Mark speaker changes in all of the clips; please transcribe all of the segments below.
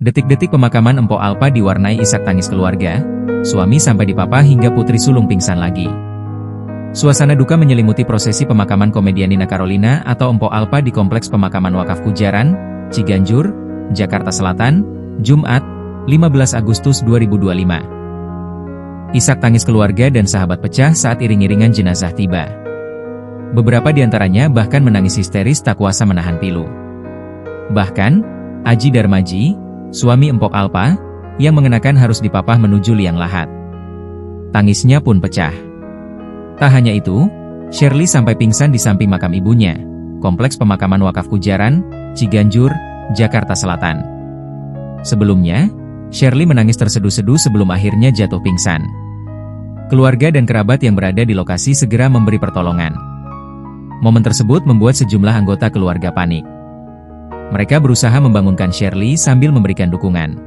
Speaker 1: Detik-detik pemakaman Empok Alpa diwarnai isak tangis keluarga, suami sampai dipapa hingga putri sulung pingsan lagi. Suasana duka menyelimuti prosesi pemakaman komedian Nina Carolina atau Empok Alpa di Kompleks Pemakaman Wakaf Kujaran, Ciganjur, Jakarta Selatan, Jumat, 15 Agustus 2025. Isak tangis keluarga dan sahabat pecah saat iring-iringan jenazah tiba. Beberapa di antaranya bahkan menangis histeris tak kuasa menahan pilu. Bahkan, Aji Darmaji, suami Empok Alpa, yang mengenakan harus dipapah menuju liang lahat. Tangisnya pun pecah. Tak hanya itu, Shirley sampai pingsan di samping makam ibunya, Kompleks Pemakaman Wakaf Kujaran, Ciganjur, Jakarta Selatan. Sebelumnya, Shirley menangis terseduh-seduh sebelum akhirnya jatuh pingsan. Keluarga dan kerabat yang berada di lokasi segera memberi pertolongan. Momen tersebut membuat sejumlah anggota keluarga panik. Mereka berusaha membangunkan Shirley sambil memberikan dukungan.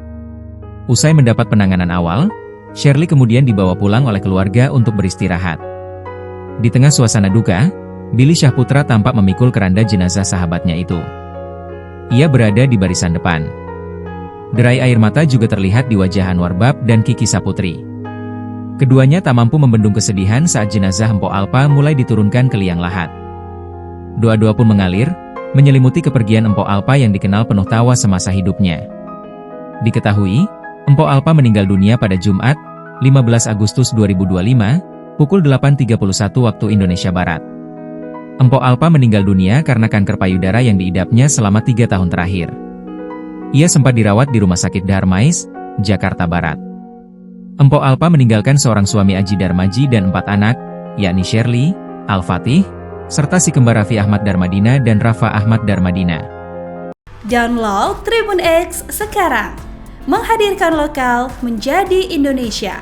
Speaker 1: Usai mendapat penanganan awal, Shirley kemudian dibawa pulang oleh keluarga untuk beristirahat. Di tengah suasana duka, Billy Syahputra tampak memikul keranda jenazah sahabatnya itu. Ia berada di barisan depan. Derai air mata juga terlihat di wajah Anwar Bab dan Kiki Saputri. Keduanya tak mampu membendung kesedihan saat jenazah Empok Alpa mulai diturunkan ke liang lahat. Doa-doa pun mengalir, menyelimuti kepergian Empok Alpa yang dikenal penuh tawa semasa hidupnya. Diketahui, Empok Alpa meninggal dunia pada Jumat, 15 Agustus 2025, pukul 8.31 waktu Indonesia Barat. Empok Alpa meninggal dunia karena kanker payudara yang diidapnya selama 3 tahun terakhir. Ia sempat dirawat di Rumah Sakit Darmais, Jakarta Barat. Empok Alpa meninggalkan seorang suami Aji Darmaji dan 4 anak, yakni Shirley, Al-Fatih, serta si kembar Raffi Ahmad Darmadina dan Rafa Ahmad Darmadina.
Speaker 2: Download Tribun X sekarang, menghadirkan lokal menjadi Indonesia.